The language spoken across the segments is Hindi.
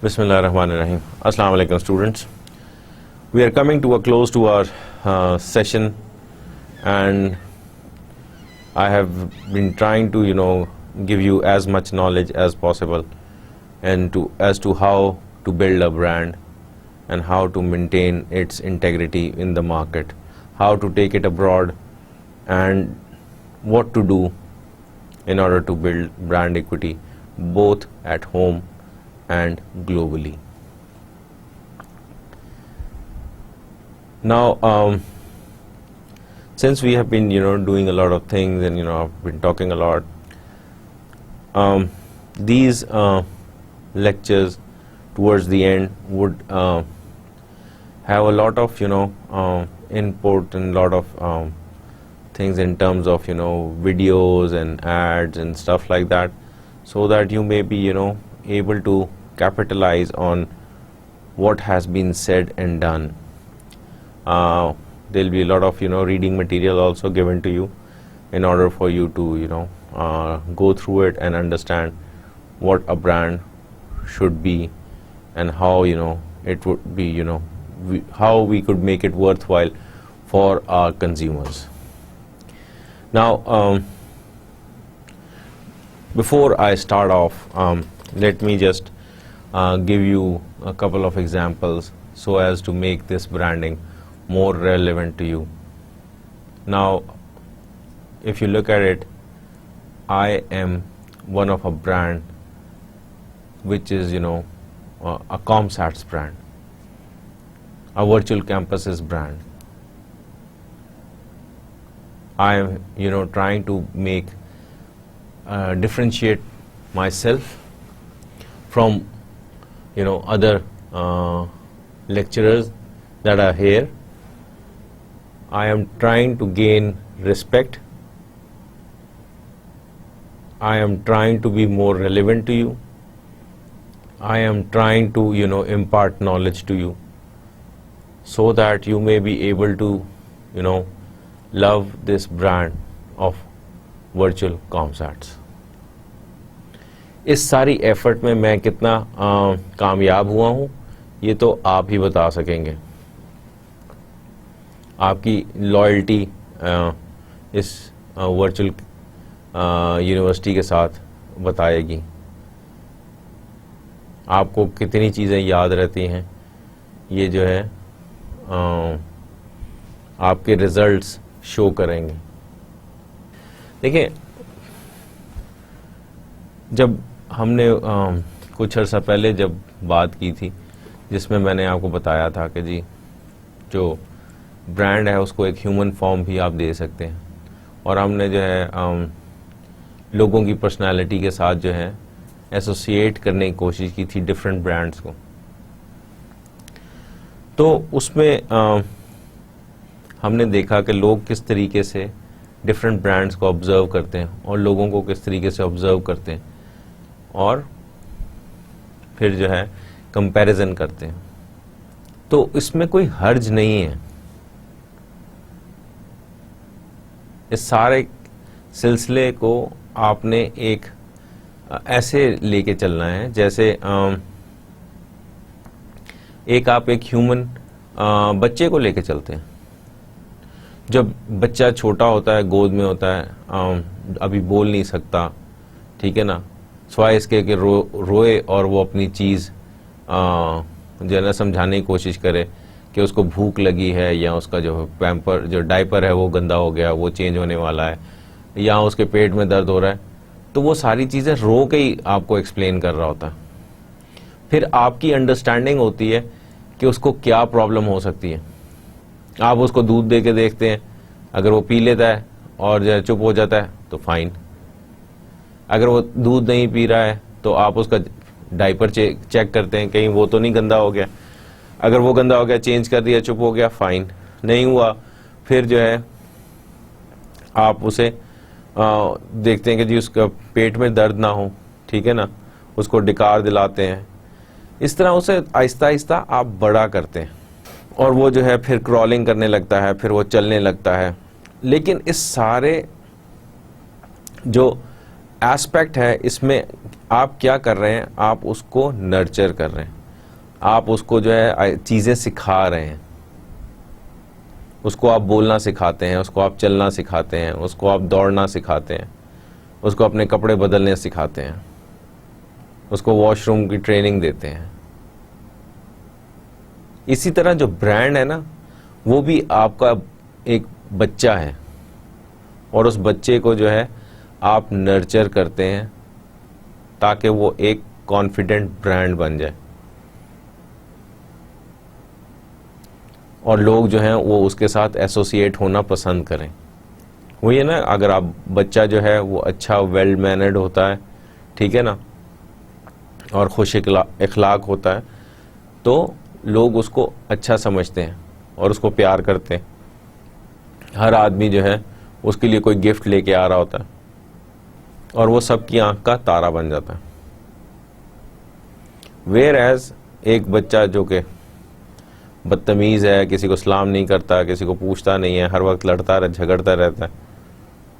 Bismillahirrahmanirrahim. Assalamu alaikum, students. We are coming to a close to our session, and I have been trying to give you as much knowledge as possible and as to how to build a brand and how to maintain its integrity in the market, how to take it abroad, and what to do in order to build brand equity both at home and globally. Now, since we have been doing a lot of things, and I've been talking a lot, these lectures towards the end would have a lot of input and lot of things in terms of videos and ads and stuff like that, so that you may be able to capitalize on what has been said and done. There'll be a lot of reading material also given to you in order for you to go through it and understand what a brand should be and how it would be how we could make it worthwhile for our consumers. Now, before I start off, let me just give you a couple of examples so as to make this branding more relevant to you. Now, if you look at it, I am one of a brand which is a ComSats brand, a virtual campuses brand. I am trying to make differentiate myself from other lecturers that are here. I am trying to gain respect. I am trying to be more relevant to you. I am trying to impart knowledge to you so that you may be able to love this brand of virtual ComSats. इस सारी एफर्ट में मैं कितना कामयाब हुआ हूँ ये तो आप ही बता सकेंगे. आपकी लॉयल्टी इस वर्चुअल यूनिवर्सिटी के साथ बताएगी. आपको कितनी चीज़ें याद रहती हैं ये जो है आपके रिजल्ट्स शो करेंगे. देखिए, जब हमने कुछ अर्सा पहले जब बात की थी जिसमें मैंने आपको बताया था कि जी जो ब्रांड है उसको एक ह्यूमन फॉर्म भी आप दे सकते हैं, और हमने जो है लोगों की पर्सनालिटी के साथ जो है एसोसिएट करने की कोशिश की थी डिफरेंट ब्रांड्स को. तो उसमें हमने देखा कि लोग किस तरीके से डिफरेंट ब्रांड्स को ऑब्जर्व करते हैं और लोगों को किस तरीके से ऑब्जर्व करते हैं और फिर जो है कंपैरिजन करते हैं. तो इसमें कोई हर्ज नहीं है. इस सारे सिलसिले को आपने एक ऐसे लेके चलना है जैसे एक आप एक ह्यूमन बच्चे को लेके चलते हैं. जब बच्चा छोटा होता है, गोद में होता है, अभी बोल नहीं सकता, ठीक है ना, स्वाय इसके कि रोए और वो अपनी चीज़ जो है ना समझाने की कोशिश करे कि उसको भूख लगी है, या उसका जो पैम्पर जो डायपर है वो गंदा हो गया, वो चेंज होने वाला है, या उसके पेट में दर्द हो रहा है. तो वो सारी चीज़ें रो के ही आपको एक्सप्लेन कर रहा होता है. फिर आपकी अंडरस्टैंडिंग होती है कि उसको क्या प्रॉब्लम हो सकती है. आप उसको दूध दे के देखते हैं, अगर वो पी लेता है और जो चुप हो जाता है तो फाइन. अगर वो दूध नहीं पी रहा है तो आप उसका डायपर चेक करते हैं कहीं वो तो नहीं गंदा हो गया. अगर वो गंदा हो गया, चेंज कर दिया, चुप हो गया, फाइन. नहीं हुआ, फिर जो है आप उसे देखते हैं कि जी उसका पेट में दर्द ना हो, ठीक है ना, उसको डिकार दिलाते हैं. इस तरह उसे आहिस्ता आहिस्ता आप बड़ा करते हैं और वो जो है फिर क्रॉलिंग करने लगता है, फिर वो चलने लगता है. लेकिन इस सारे जो एस्पेक्ट है इसमें आप क्या कर रहे हैं, आप उसको नर्चर कर रहे हैं, आप उसको जो है चीज़ें सिखा रहे हैं, उसको आप बोलना सिखाते हैं, उसको आप चलना सिखाते हैं, उसको आप दौड़ना सिखाते हैं, उसको अपने कपड़े बदलने सिखाते हैं, उसको वॉशरूम की ट्रेनिंग देते हैं। इसी तरह जो ब्रांड है ना, वो भी आपका एक बच्चा है, और उस बच्चे को जो है आप नर्चर करते हैं ताकि वो एक कॉन्फिडेंट ब्रांड बन जाए, और लोग जो हैं वो उसके साथ एसोसिएट होना पसंद करें। वो ये ना, अगर आप बच्चा जो है वो अच्छा वेल मैनर्ड होता है, ठीक है ना, और खुश इखलाक होता है, तो लोग उसको अच्छा समझते हैं और उसको प्यार करते हैं। हर आदमी जो है उसके लिए कोई गिफ्ट लेके आ रहा होता है, और वो सबकी आंख का तारा बन जाता है। वेयर एज एक बच्चा जो कि बदतमीज़ है, किसी को सलाम नहीं करता, किसी को पूछता नहीं है, हर वक्त झगड़ता रहता है,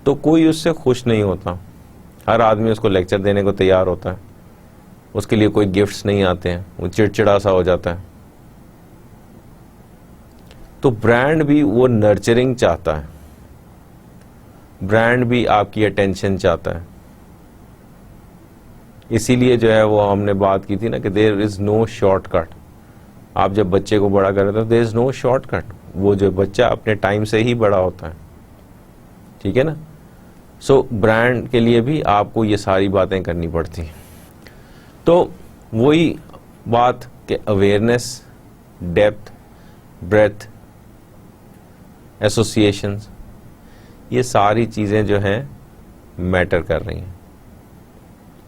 तो कोई उससे खुश नहीं होता। हर आदमी उसको लेक्चर देने को तैयार होता है, उसके लिए कोई गिफ्ट्स नहीं आते हैं, वो चिड़चिड़ा सा हो जाता है। तो ब्रांड भी वो नर्चरिंग चाहता है, ब्रांड भी आपकी अटेंशन चाहता है। इसीलिए जो है वो हमने बात की थी ना कि देयर इज़ नो शॉर्टकट। आप जब बच्चे को बड़ा करें तो देयर इज़ नो शॉर्टकट, वो जो बच्चा अपने टाइम से ही बड़ा होता है, ठीक है ना। सो ब्रांड के लिए भी आपको ये सारी बातें करनी पड़ती हैं। तो वही बात कि अवेयरनेस, डेप्थ, ब्रेथ, एसोसिएशंस, ये सारी चीज़ें जो हैं मैटर कर रही हैं।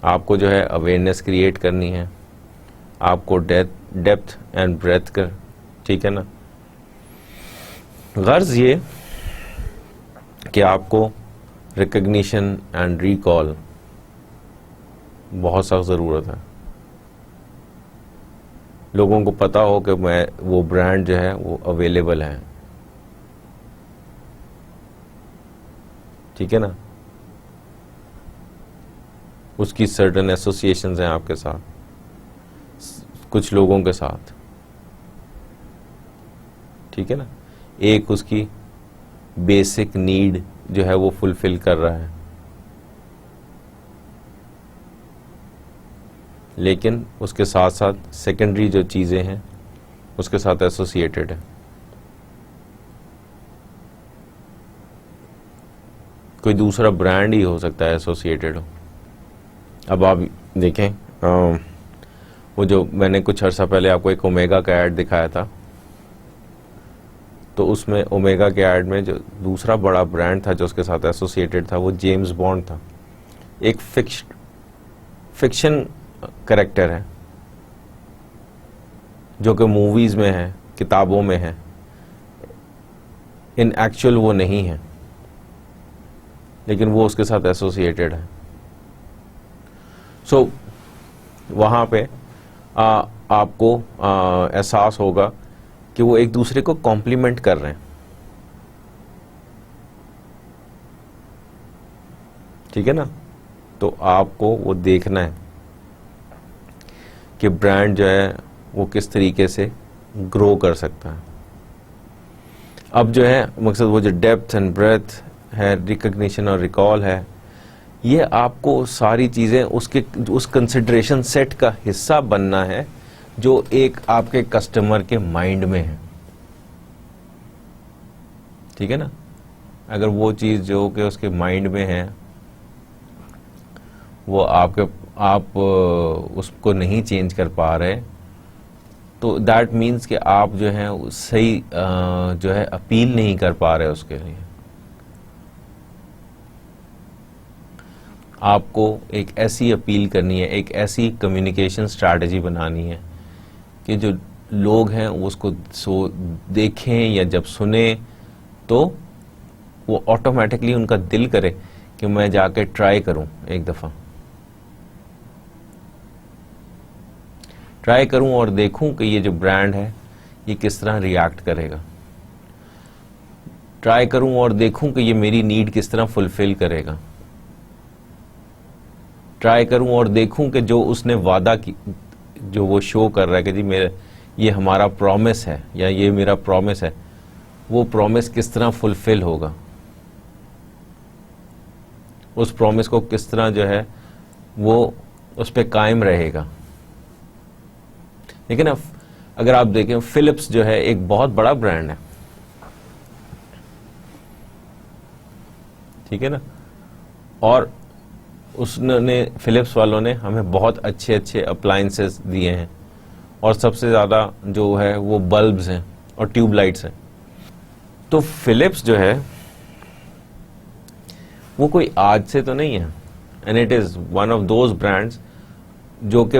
आपको जो है अवेयरनेस क्रिएट करनी है, आपको डेप्थ एंड ब्रेथ कर, ठीक है ना। गर्ज ये कि आपको रिकग्निशन एंड रिकॉल बहुत सख्त ज़रूरत है। लोगों को पता हो कि वो ब्रांड जो है वो अवेलेबल है, ठीक है ना। उसकी सर्टन एसोसिएशंस हैं आपके साथ, कुछ लोगों के साथ, ठीक है ना। एक उसकी बेसिक नीड जो है वो फुलफिल कर रहा है, लेकिन उसके साथ साथ सेकेंडरी जो चीज़ें हैं उसके साथ एसोसिएटेड है। कोई दूसरा ब्रांड ही हो सकता है एसोसिएटेड हो। अब आप देखें, वो जो मैंने कुछ अर्सा पहले आपको एक ओमेगा का ऐड दिखाया था, तो उसमें ओमेगा के ऐड में जो दूसरा बड़ा ब्रांड था जो उसके साथ एसोसिएटेड था, वो जेम्स बॉन्ड था। एक फिक्शन कैरेक्टर है जो कि मूवीज़ में है, किताबों में है, इन एक्चुअल वो नहीं है, लेकिन वो उसके साथ एसोसिएटेड है। सो वहाँ पे आपको एहसास होगा कि वो एक दूसरे को कॉम्प्लीमेंट कर रहे हैं, ठीक है ना। तो आपको वो देखना है कि ब्रांड जो है वो किस तरीके से ग्रो कर सकता है। अब जो है मकसद वो जो डेप्थ एंड ब्रेथ है, रिकग्निशन और रिकॉल है, ये आपको सारी चीज़ें उस कंसिडरेशन सेट का हिस्सा बनना है जो एक आपके कस्टमर के माइंड में है, ठीक है ना। अगर वो चीज़ जो कि उसके माइंड में है वो आप उसको नहीं चेंज कर पा रहे, तो दैट मीन्स कि आप जो है सही जो है अपील नहीं कर पा रहे उसके लिए। आपको एक ऐसी अपील करनी है, एक ऐसी कम्युनिकेशन स्ट्रैटेजी बनानी है कि जो लोग हैं वो उसको देखें या जब सुने तो वो ऑटोमेटिकली उनका दिल करे कि मैं जाके ट्राई करूं, एक दफ़ा ट्राई करूं और देखूं कि ये जो ब्रांड है ये किस तरह रिएक्ट करेगा, ट्राई करूं और देखूं कि ये मेरी नीड किस तरह फुलफिल करेगा, ट्राई करूं और देखूं कि जो उसने वादा की, जो वो शो कर रहा है कि जी मेरे ये हमारा प्रॉमिस है या ये मेरा प्रॉमिस है, वो प्रॉमिस किस तरह फुलफिल होगा, उस प्रॉमिस को किस तरह जो है वो उस पर कायम रहेगा। लेकिन अब अगर आप देखें, फिलिप्स जो है एक बहुत बड़ा ब्रांड है, ठीक है ना, और उसने फिलिप्स वालों ने हमें बहुत अच्छे अच्छे अप्लायंसेस दिए हैं, और सबसे ज़्यादा जो है वो बल्ब्स हैं और ट्यूबलाइट्स हैं। तो फिलिप्स जो है वो कोई आज से तो नहीं है, and it is one of those brands जो कि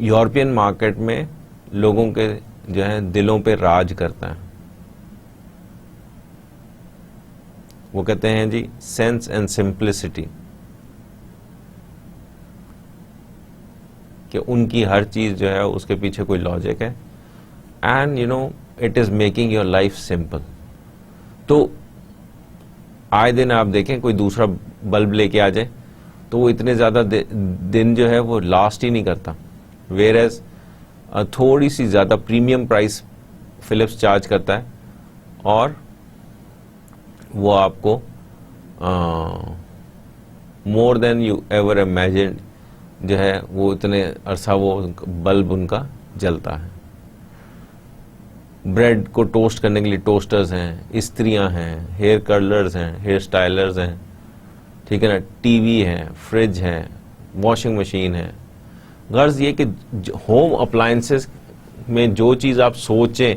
यूरोपियन मार्केट में लोगों के जो है दिलों पे राज करता है। वो कहते हैं जी सेंस एंड सिंप्लिसिटी, कि उनकी हर चीज जो है उसके पीछे कोई लॉजिक है, and you know it is making your life simple. तो आए दिन आप देखें कोई दूसरा बल्ब लेके आ जाए तो वो इतने ज्यादा दिन जो है वो लास्ट ही नहीं करता, वेयर एज थोड़ी सी ज्यादा प्रीमियम प्राइस फिलिप्स चार्ज करता है और वो आपको more than you ever imagine जो है वो इतने अरसा वो बल्ब उनका जलता है। ब्रेड को टोस्ट करने के लिए टोस्टर्स हैं, इस्त्रियां हैं, हेयर कर्लर्स हैं, हेयर स्टाइलर्स हैं, ठीक है ना, टीवी है, फ्रिज है, वॉशिंग मशीन है। गर्ज ये कि होम अप्लायंसेस में जो चीज आप सोचें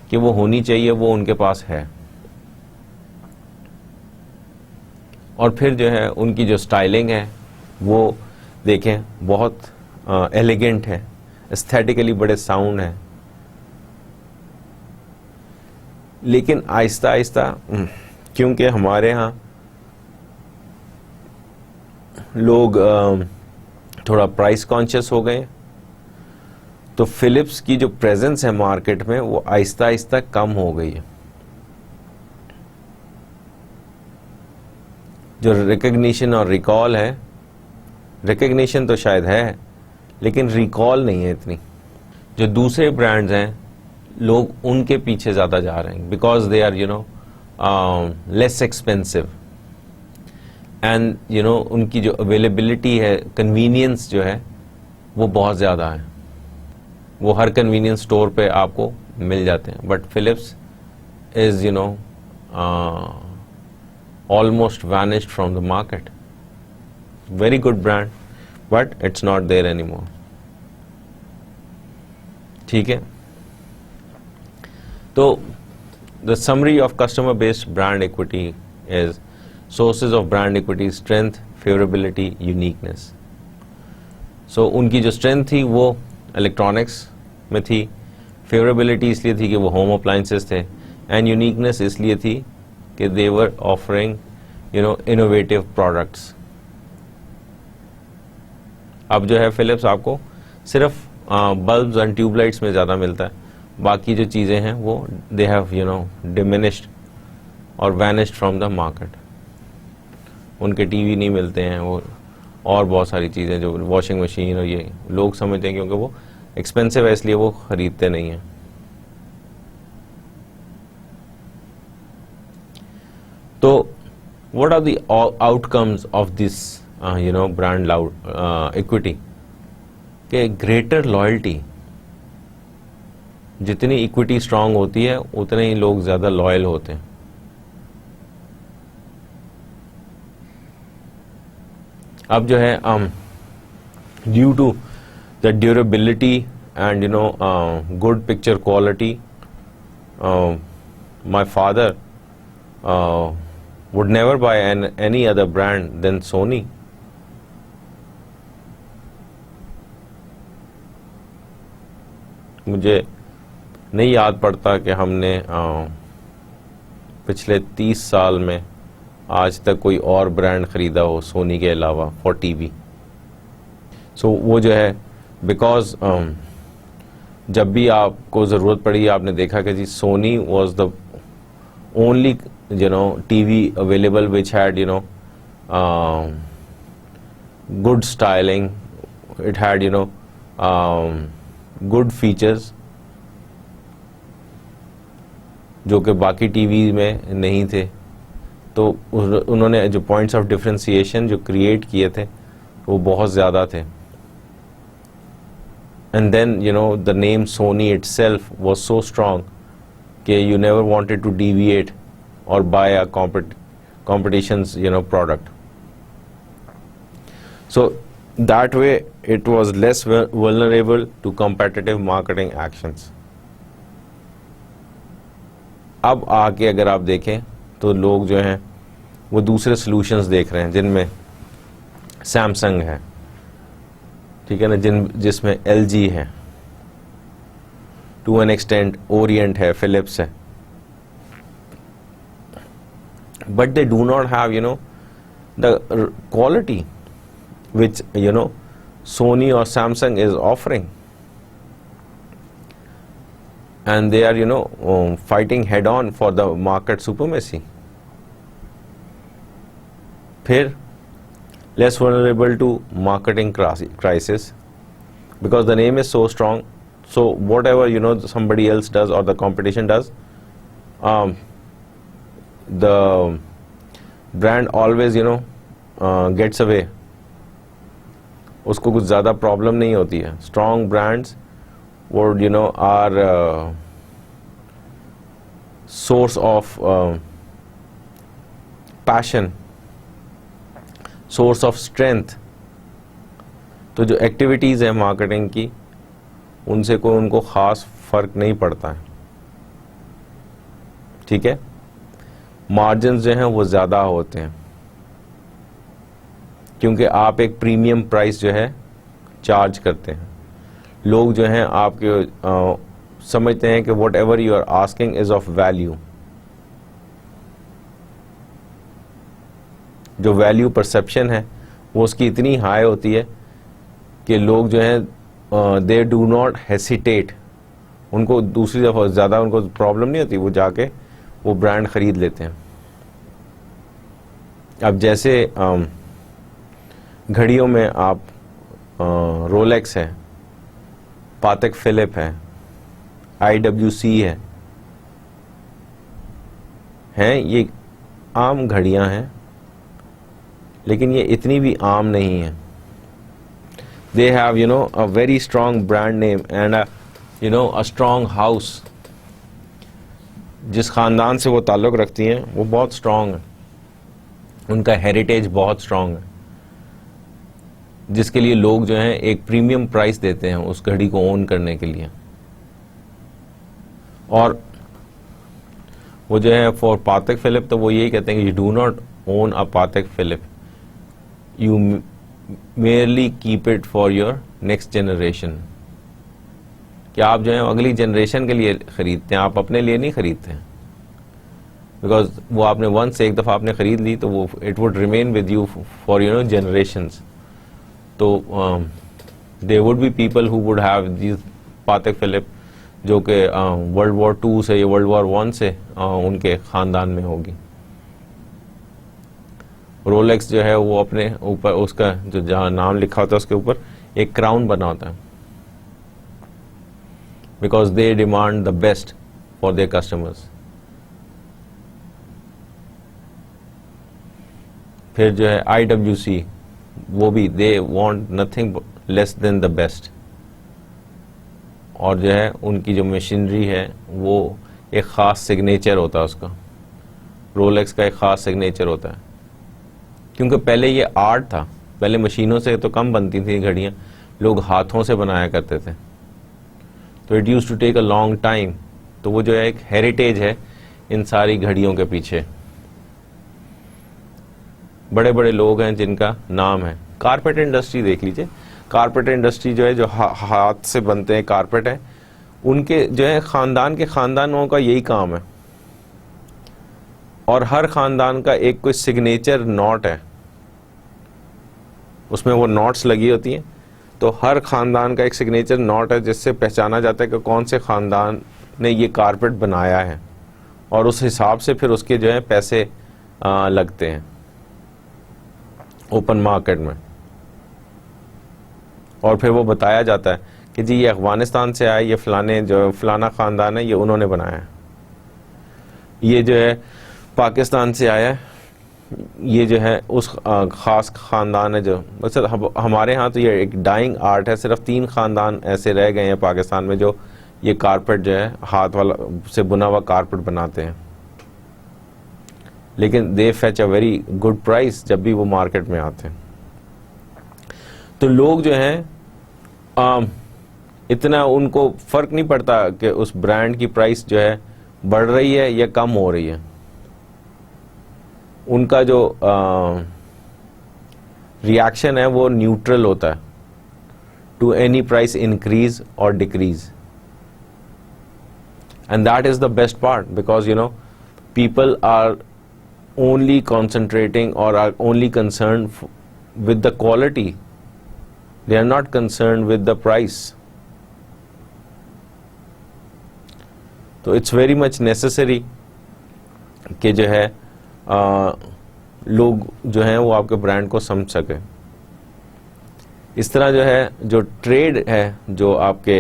कि वो होनी चाहिए वो उनके पास है। और फिर जो है उनकी जो स्टाइलिंग है वो देखें बहुत एलिगेंट है, एस्थेटिकली बड़े साउंड है। लेकिन आहिस्ता आहिस्ता क्योंकि हमारे यहाँ लोग थोड़ा प्राइस कॉन्शियस हो गए, तो फिलिप्स की जो प्रेजेंस है मार्केट में वो आहिस्ता आहिस्ता कम हो गई है। जो रिकग्निशन और रिकॉल है, रिकग्निशन तो शायद है लेकिन रिकॉल नहीं है इतनी। जो दूसरे ब्रांड्स हैं लोग उनके पीछे ज़्यादा जा रहे हैं, because they are you know less expensive, and you know उनकी जो अवेलेबिलिटी है, कन्वीनियंस जो है वो बहुत ज़्यादा है, वो हर कन्वीनियंस स्टोर पे आपको मिल जाते हैं। But Philips is you know almost vanished from the market. Very good brand, but it's not there anymore. ठीक है, तो the summary of customer based brand equity is sources of brand equity: strength, favorability, uniqueness. So उनकी जो strength थी वो electronics में थी, favorability इसलिए थी कि वो home appliances थे, and uniqueness इसलिए थी कि they were offering you know innovative products. अब जो है फिलिप्स आपको सिर्फ बल्ब्स एंड ट्यूबलाइट्स में ज़्यादा मिलता है, बाकी जो चीज़ें हैं वो they have you know diminished और vanished from the market. उनके टीवी नहीं मिलते हैं वो, और बहुत सारी चीज़ें जो वॉशिंग मशीन और ये लोग समझते हैं क्योंकि वो एक्सपेंसिव है इसलिए वो ख़रीदते नहीं हैं। तो what are the outcomes of this you know brand equity? के ग्रेटर लॉयल्टी, जितनी इक्विटी स्ट्रांग होती है उतने ही लोग ज्यादा लॉयल होते हैं। अब जो है due to the durability and you know good picture quality, my father would never buy any other brand than Sony. मुझे नहीं याद पड़ता कि हमने पिछले 30 साल में आज तक कोई और ब्रांड ख़रीदा हो सोनी के अलावा फॉर टीवी। सो वो जो है बिकॉज जब भी आपको ज़रूरत पड़ी आपने देखा कि Zee Sony was the only you know TV available which had you know good styling, it had good features जो कि बाकी टीवी में नहीं थे। तो उन्होंने जो पॉइंट्स ऑफ डिफरेंशिएशन जो क्रिएट किए थे वो बहुत ज़्यादा थे। And then the name Sony itself was so strong कि you never wanted to deviate or buy a competition's product. So that way it was less vulnerable to competitive marketing actions. अब आके अगर आप देखें तो लोग जो हैं वो दूसरे सॉल्यूशंस देख रहे हैं, जिनमें सैमसंग है, ठीक है ना, जिसमें LG है, टू एन एक्सटेंट ओरिएंट है, फिलिप्स है, but they do not have the quality which Sony or Samsung is offering, and they are fighting head on for the market supremacy. फिर less vulnerable to marketing crisis because the name is so strong. So whatever somebody else does or the competition does, the brand always gets away. उसको कुछ ज़्यादा प्रॉब्लम नहीं होती है। Strong brands would are source of passion, source of strength. तो जो एक्टिविटीज़ हैं मार्केटिंग की, उनसे कोई उनको ख़ास फ़र्क नहीं पड़ता है, ठीक है। मार्जिन्स जो हैं वो ज़्यादा होते हैं क्योंकि आप एक प्रीमियम प्राइस जो है चार्ज करते हैं। लोग जो हैं आपके समझते हैं कि whatever you are asking is of value. जो वैल्यू परसेप्शन है वो उसकी इतनी हाई होती है कि लोग जो हैं दे डू नॉट हेसिटेट, उनको दूसरी दफ़ा ज़्यादा उनको प्रॉब्लम नहीं होती, वो जाके वो ब्रांड ख़रीद लेते हैं। अब जैसे घड़ियों में आप रोलेक्स है, पातेक फिलिप है, IWC हैं, ये आम घड़ियां हैं, लेकिन ये इतनी भी आम नहीं है। They have a very strong brand name and a strong house. जिस ख़ानदान से वो ताल्लुक़ रखती हैं वो बहुत स्ट्रॉन्ग है, उनका हेरिटेज बहुत स्ट्रॉन्ग है, जिसके लिए लोग जो हैं एक प्रीमियम प्राइस देते हैं उस घड़ी को ओन करने के लिए। और वो जो है फॉर पातेक फिलिप तो वो यही कहते हैं कि you do not own a Patek Philippe, you merely keep it for your next generation. कि आप जो है अगली जनरेशन के लिए ख़रीदते हैं, आप अपने लिए नहीं ख़रीदते हैं, बिकॉज वो आपने वंस एक दफ़ा आपने ख़रीद ली तो वो it would remain with you for generations. तो there would be people who would have this Patek Philippe जो कि वर्ल्ड वॉर 2 से या वर्ल्ड वॉर 1 से उनके ख़ानदान में होगी। रोलेक्स जो है वो अपने ऊपर उसका जो जहाँ नाम लिखा होता है उसके ऊपर एक क्राउन बना होता है, because they demand the best for their customers. फिर जो है IWC, वो भी they want nothing less than the best. और जो है उनकी जो मशीनरी है वो एक ख़ास सिग्नेचर होता है उसका, रोलेक्स का एक ख़ास सिग्नेचर होता है। क्योंकि पहले ये आर्ट था, पहले मशीनों से तो कम बनती थी घड़ियाँ, लोग हाथों से बनाया करते थे, तो it use to take a long time. तो वो जो है एक हेरिटेज है इन सारी घड़ियों के पीछे। बड़े बड़े लोग हैं जिनका नाम है। कारपेट इंडस्ट्री देख लीजिए, कारपेट इंडस्ट्री जो है जो हाथ से बनते हैं कारपेट है, उनके जो है ख़ानदान के ख़ानदानों का यही काम है। और हर ख़ानदान का एक कोई सिग्नेचर नॉट है, उसमें वो नॉट्स लगी होती हैं। तो हर ख़ानदान का एक सिग्नेचर नॉट है जिससे पहचाना जाता है कि कौन से ख़ानदान ने ये कारपेट बनाया है, और उस हिसाब से फिर उसके जो है पैसे लगते हैं ओपन मार्केट में। और फिर वो बताया जाता है कि जी ये अफगानिस्तान से आया, ये फलाने जो फलाना ख़ानदान है, ये उन्होंने बनाया है, ये जो है पाकिस्तान से आया है, ये जो है उस ख़ास ख़ानदान है जो वैसे हमारे यहाँ तो ये एक डाइंग आर्ट है। सिर्फ 3 ख़ानदान ऐसे रह गए हैं पाकिस्तान में जो ये कारपेट जो है हाथ वाला से बुना हुआ कारपेट बनाते हैं, लेकिन they fetch a very good price जब भी वो मार्केट में आते हैं। तो लोग जो हैं इतना उनको फ़र्क नहीं पड़ता कि उस ब्रांड की प्राइस जो है बढ़ रही है या कम हो रही है। उनका जो रिएक्शन है वो न्यूट्रल होता है टू एनी प्राइस इंक्रीज और decrease, and that is the best part because you know people are only concentrating और are only concern with the quality, they are not concern with the price. तो इट्स वेरी मच नेसेसरी कि जो है लोग जो हैं वो आपके ब्रांड को समझ सके। इस तरह जो है जो ट्रेड है, जो आपके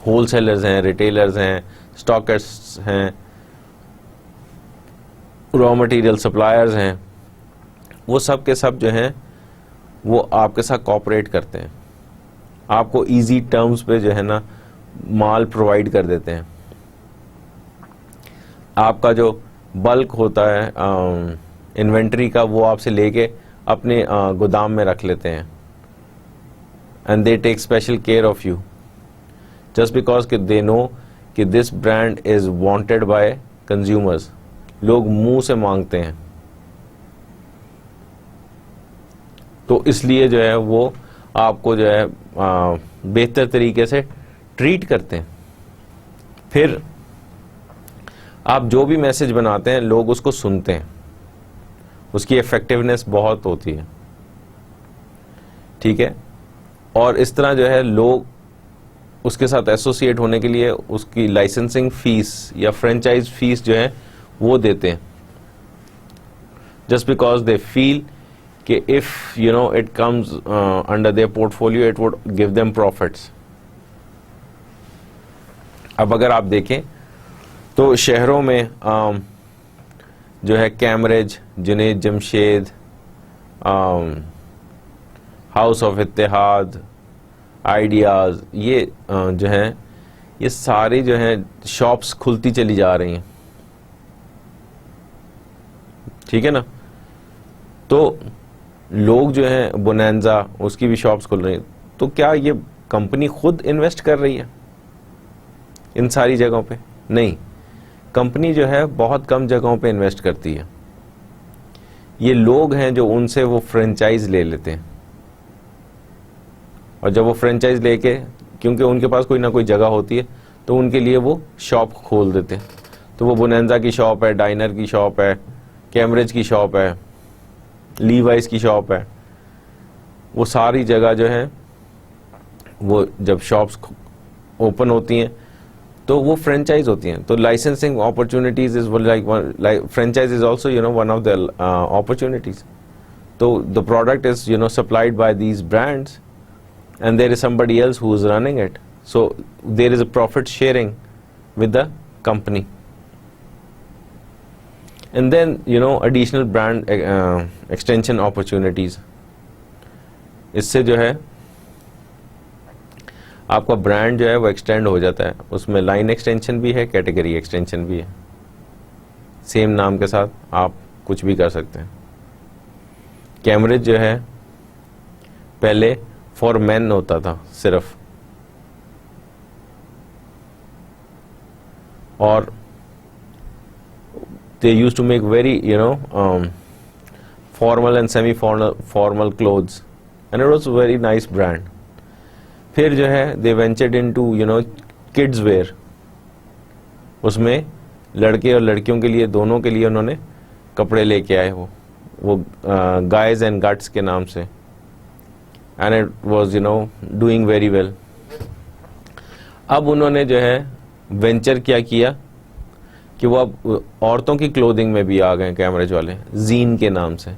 होलसेलर्स हैं, रिटेलर्स हैं, स्टॉकर्स हैं, रॉ मटेरियल सप्लायर्स हैं, वो सब के सब जो हैं वो आपके साथ कोऑपरेट करते हैं, आपको इजी टर्म्स पे जो है ना माल प्रोवाइड कर देते हैं। आपका जो बल्क होता है इन्वेंट्री का वो आपसे लेके अपने गोदाम में रख लेते हैं, and they take special care of you just because कि दे नो कि this brand is wanted by consumers. लोग मुंह से मांगते हैं, तो इसलिए जो है वो आपको जो है बेहतर तरीके से ट्रीट करते हैं। फिर आप जो भी मैसेज बनाते हैं लोग उसको सुनते हैं, उसकी इफेक्टिवनेस बहुत होती है, ठीक है। और इस तरह जो है लोग उसके साथ एसोसिएट होने के लिए उसकी लाइसेंसिंग फीस या फ्रेंचाइज फीस जो है वो देते हैं, जस्ट बिकॉज दे फील कि if you know it comes under their portfolio it would give them profits. अब अगर आप देखें तो शहरों में जो है Cambridge, Junaid Jamshed, House of Ittehad, Ideas, ये जो हैं ये सारी जो हैं शॉप्स खुलती चली जा रही हैं, ठीक है ना। तो लोग जो हैं बोनांजा उसकी भी शॉप्स खुल रही हैं। तो क्या ये कंपनी खुद इन्वेस्ट कर रही है इन सारी जगहों पे? नहीं, कंपनी जो है बहुत कम जगहों पे इन्वेस्ट करती है। ये लोग हैं जो उनसे वो फ्रेंचाइज ले लेते हैं, और जब वो फ्रेंचाइज लेके, क्योंकि उनके पास कोई ना कोई जगह होती है, तो उनके लिए वो शॉप खोल देते हैं। तो वो बोनांजा की शॉप है, डाइनर की शॉप है, कैम्ब्रिज की शॉप है, लीवाइस की शॉप है, वो सारी जगह जो है वो जब शॉप्स ओपन होती हैं तो वो फ्रेंचाइज होती हैं। तो licensing opportunities is like franchise is also you know one of the opportunities. तो the product is you know supplied by these brands and there is somebody else who is running it, so there is a profit sharing with the company, and then you know additional brand extension opportunities। इससे जो है आपका ब्रांड जो है वो एक्सटेंड हो जाता है, उसमें लाइन एक्सटेंशन भी है, कैटेगरी एक्सटेंशन भी है, सेम नाम के साथ आप कुछ भी कर सकते हैं। कैम्ब्रिज जो है पहले फॉर मैन होता था सिर्फ, और they used to make very you know formal and semi formal clothes, and it was very nice brand. फिर जो है they ventured into you know kids wear, उसमें लड़के और लड़कियों के लिए दोनों के लिए उन्होंने कपड़े लेके आए, वो गाइज एंड गट्स के नाम से, and it was you know doing very well। अब उन्होंने जो है वेंचर क्या किया कि वो अब औरतों की क्लोथिंग में भी आ गए कैम्ब्रिज वाले, जीन के नाम से।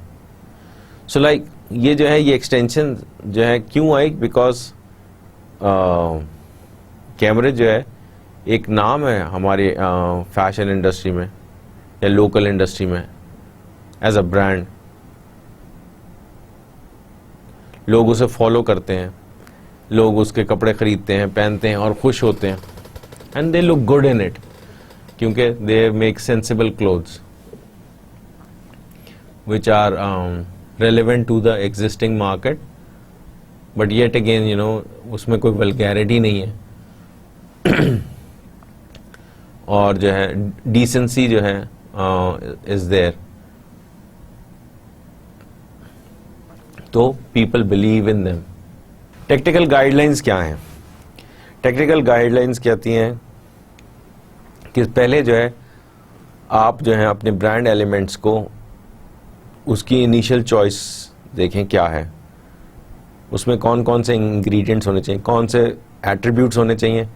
सो लाइक ये जो है ये एक्सटेंशन जो है क्यों आई, बिकॉज कैमब्रिज जो है एक नाम है हमारे फैशन इंडस्ट्री में या लोकल इंडस्ट्री में एज अ ब्रांड। लोग उसे फॉलो करते हैं, लोग उसके कपड़े खरीदते हैं, पहनते हैं और खुश होते हैं, and they look good in it, क्योंकि they make sensible clothes which are relevant to the existing market, but yet again you know उसमें कोई vulgarity नहीं है और जो है decency जो है is there, तो people believe in them। technical guidelines क्या हैं? technical guidelines कहती हैं कि पहले जो है आप जो है अपने ब्रांड एलिमेंट्स को उसकी इनिशियल चॉइस देखें क्या है, उसमें कौन कौन से इंग्रेडिएंट्स होने चाहिए, कौन से एट्रीब्यूट्स होने चाहिए,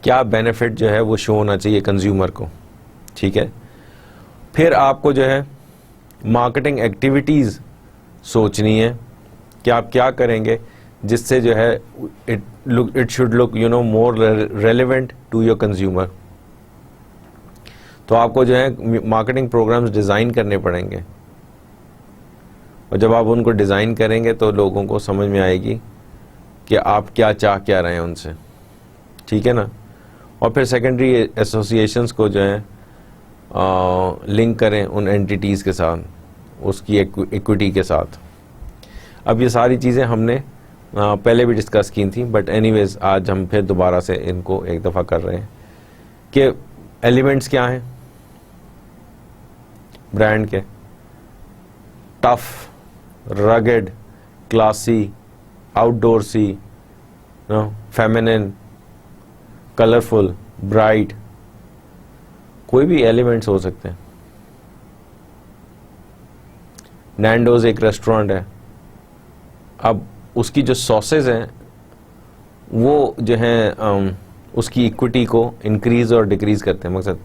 क्या बेनिफिट जो है वो शो होना चाहिए कंज्यूमर को, ठीक है। फिर आपको जो है मार्केटिंग एक्टिविटीज़ सोचनी है कि आप क्या करेंगे जिससे जो है it should look you know more relevant to your consumer. तो आपको जो है मार्केटिंग प्रोग्राम्स डिज़ाइन करने पड़ेंगे, और जब आप उनको डिज़ाइन करेंगे तो लोगों को समझ में आएगी कि आप क्या चाह क्या रहे हैं उनसे, ठीक है ना। और फिर सेकेंडरी एसोसिएशंस को जो है लिंक करें उन एंटिटीज़ के साथ, उसकी इक्विटी के साथ। अब ये सारी चीज़ें हमने पहले भी डिस्कस की थी, बट एनीवेज आज हम फिर दोबारा से इनको एक दफ़ा कर रहे हैं कि एलिमेंट्स क्या हैं ब्रांड के। Tough, rugged, classy, outdoorsy, feminine, colorful, bright, कोई भी एलिमेंट्स हो सकते हैं। नैंडोज एक रेस्टोरेंट है, अब उसकी जो सॉसेज हैं वो जो हैं उसकी इक्विटी को इंक्रीज और डिक्रीज करते हैं। मकसद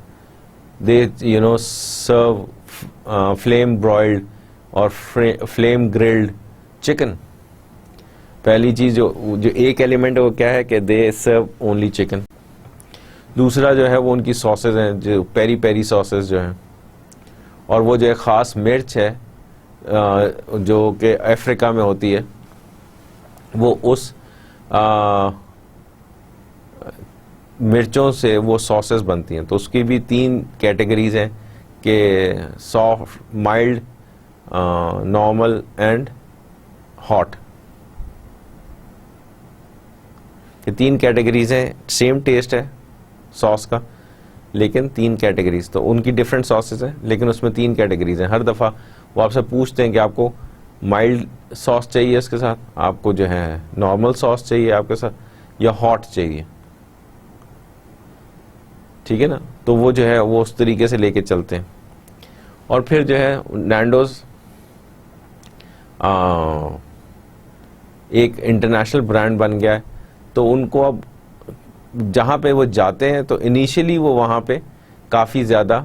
दे यू नो सर्व फ्लेम ब्रॉइल्ड और फ्लेम ग्रिल्ड चिकन। पहली चीज़ जो एक एलिमेंट है वो क्या है कि दे सर्व ओनली चिकन। दूसरा जो है वो उनकी सॉसेज हैं, जो पेरी पेरी सॉसेज जो हैं, और वो जो है ख़ास मिर्च है जो कि अफ्रीका में होती है, वो उस मिर्चों से वो सॉसेज बनती हैं। तो उसकी भी 3 कैटेगरीज हैं कि soft, mild, normal and hot. ये 3 कैटेगरीज हैं। सेम टेस्ट है सॉस का, लेकिन 3 कैटेगरीज, तो उनकी डिफरेंट सॉसेज हैं, लेकिन उसमें 3 कैटेगरीज हैं। हर दफ़ा वो आपसे पूछते हैं कि आपको माइल्ड सॉस चाहिए इसके साथ, आपको जो है नॉर्मल सॉस चाहिए आपके साथ, या हॉट चाहिए, ठीक है ना। तो वो जो है वो उस तरीके से लेके चलते हैं। और फिर जो है नैंडोज एक इंटरनेशनल ब्रांड बन गया है, तो उनको अब जहाँ पे वो जाते हैं तो इनिशियली वो वहाँ पे काफ़ी ज़्यादा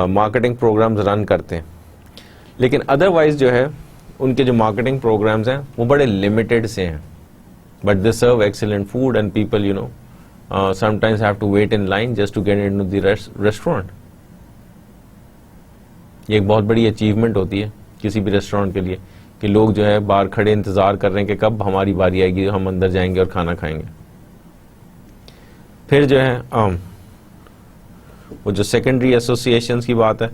मार्केटिंग प्रोग्राम्स रन करते हैं, लेकिन अदरवाइज जो है उनके जो मार्केटिंग प्रोग्राम्स हैं वो बड़े लिमिटेड से हैं। But they serve excellent food and people you know sometimes have to wait in line just to get into the restaurant। ये एक बहुत बड़ी अचीवमेंट होती है किसी भी रेस्टोरेंट के लिए कि लोग जो है बाहर खड़े इंतज़ार कर रहे हैं कि कब हमारी बारी आएगी, हम अंदर जाएंगे और खाना खाएंगे। फिर जो है वो जो सेकेंडरी एसोसिएशंस की बात है,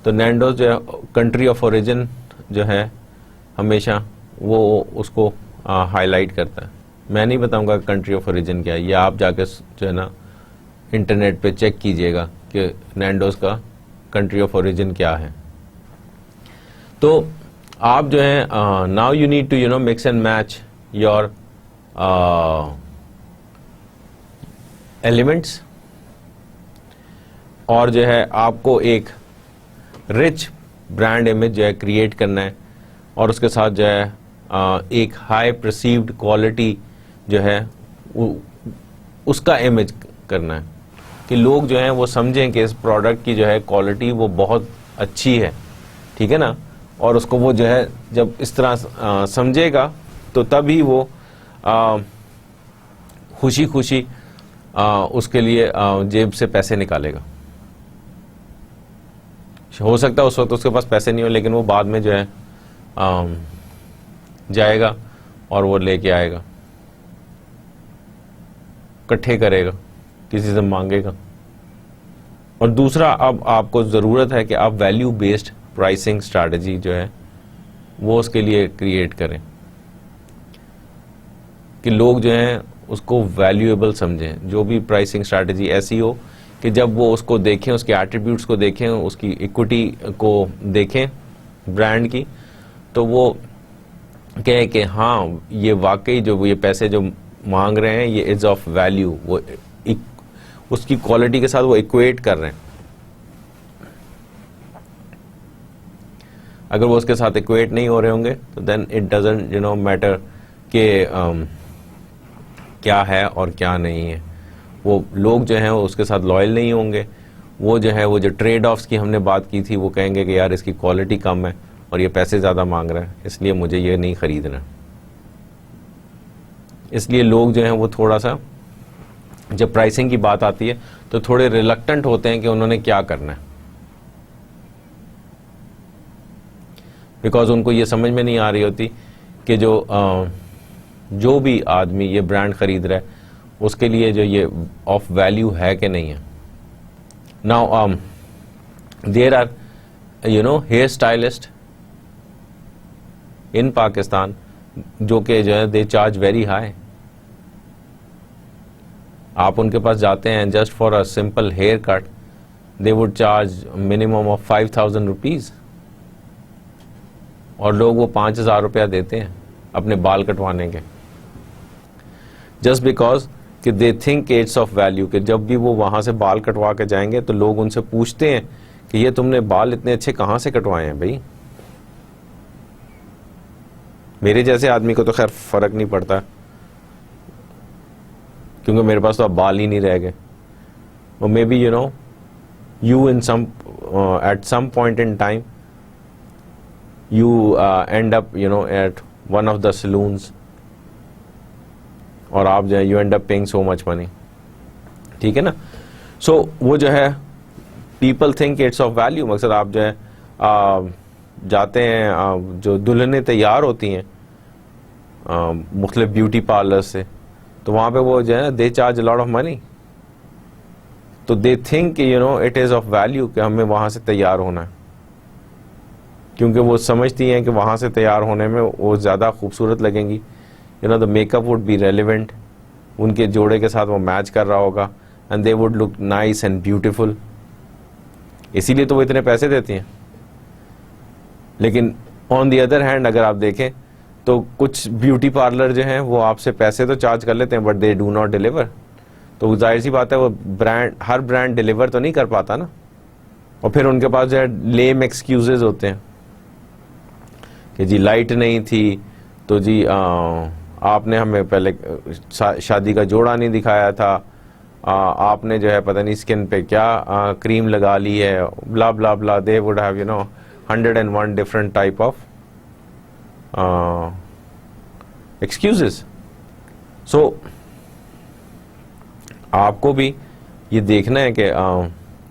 तो नैंडोज जो है कंट्री ऑफ ओरिजिन जो है हमेशा वो उसको हाईलाइट करता है। मैं नहीं बताऊंगा कंट्री ऑफ ओरिजिन क्या है, या आप जाकर जो है ना इंटरनेट पे चेक कीजिएगा कि नैंडोज का कंट्री ऑफ ओरिजिन क्या है। तो आप जो है now you need to you know mix and match your elements, और जो है आपको एक रिच ब्रांड इमेज जो है क्रिएट करना है, और उसके साथ जो है एक हाई परसीव्ड क्वालिटी जो है उसका इमेज करना है कि लोग जो हैं वो समझें कि इस प्रोडक्ट की जो है क्वालिटी वो बहुत अच्छी है, ठीक है ना। और उसको वो जो है जब इस तरह समझेगा तो तभी वो खुशी खुशी उसके लिए जेब से पैसे निकालेगा। हो सकता है उस वक्त उसके पास पैसे नहीं हो, लेकिन वो बाद में जो है जाएगा और वो लेके आएगा, इकट्ठे करेगा, किसी से मांगेगा। और दूसरा, अब आपको ज़रूरत है कि आप वैल्यू बेस्ड प्राइसिंग स्ट्रैटेजी जो है वो उसके लिए क्रिएट करें कि लोग जो हैं उसको वैल्यूएबल समझें। जो भी प्राइसिंग स्ट्रैटेजी ऐसी हो कि जब वो उसको देखें, उसके एट्रीब्यूट्स को देखें, उसकी इक्विटी को देखें ब्रांड की, तो वो कहे कि हाँ ये वाकई जो ये पैसे जो मांग रहे हैं ये इज ऑफ वैल्यू, वो उसकी क्वालिटी के साथ वो इक्वेट कर रहे हैं। अगर वो उसके साथ इक्वेट नहीं हो रहे होंगे तो देन इट डजंट मैटर कि क्या है और क्या नहीं है। वो लोग जो हैं वो उसके साथ लॉयल नहीं होंगे। वो जो है वो जो ट्रेड ऑफ्स की हमने बात की थी, वो कहेंगे कि यार इसकी क्वालिटी कम है और ये पैसे ज़्यादा मांग रहा है, इसलिए मुझे ये नहीं ख़रीदना। इसलिए लोग जो हैं वो थोड़ा सा, जब प्राइसिंग की बात आती है तो थोड़े रिलक्टेंट होते हैं कि उन्होंने क्या करना है, बिकॉज उनको ये समझ में नहीं आ रही होती कि जो भी आदमी ये ब्रांड खरीद रहा है उसके लिए जो ये ऑफ वैल्यू है कि नहीं है। Now there are hair stylist in Pakistan जो कि जो है दे चार्ज वेरी हाई। आप उनके पास जाते हैं just for a simple hair cut, they would charge minimum of 5,000 rupees, और लोग वो 5,000 रुपया देते हैं अपने बाल कटवाने के, जस्ट बिकॉज कि they think it's of value. कि जब भी वो वहां से बाल कटवा के जाएंगे तो लोग उनसे पूछते हैं कि ये तुमने बाल इतने अच्छे कहां से कटवाए हैं भाई। मेरे जैसे आदमी को तो खैर फर्क नहीं पड़ता क्योंकि मेरे पास तो अब बाल ही नहीं रह गए। और maybe you in some at some point in time you end up at one of the saloons, और आप जो है you end up paying so much money, ठीक है ना। so वो जो है people think it's of value। मकसद आप जो है जाते हैं, जो दुल्हनें तैयार होती हैं मुख्तलिफ ब्यूटी पार्लर से, तो वहाँ पे वो जो है they charge a lot of money, तो they think it is of value कि हमें वहाँ से तैयार होना है, क्योंकि वो समझती हैं कि वहाँ से तैयार होने में वो ज़्यादा खूबसूरत लगेंगी। The makeup would be relevant, उनके जोड़े के साथ वो मैच कर रहा होगा, and they would look nice and beautiful. इसीलिए तो वो इतने पैसे देती हैं। लेकिन ऑन दी अदर हैंड अगर आप देखें तो कुछ ब्यूटी पार्लर जो हैं वो आपसे पैसे तो चार्ज कर लेते हैं, but they do not deliver. तो जाहिर सी बात है वो हर ब्रांड डिलीवर तो नहीं कर पाता ना। और फिर उनके पास जो है लेम एक्सक्यूजेज होते हैं कि जी लाइट नहीं थी, तो जी आपने हमें पहले शादी का जोड़ा नहीं दिखाया था, आपने जो है पता नहीं स्किन पे क्या क्रीम लगा ली है, blah blah blah. They would have 101 different type of excuses. So आपको भी ये देखना है कि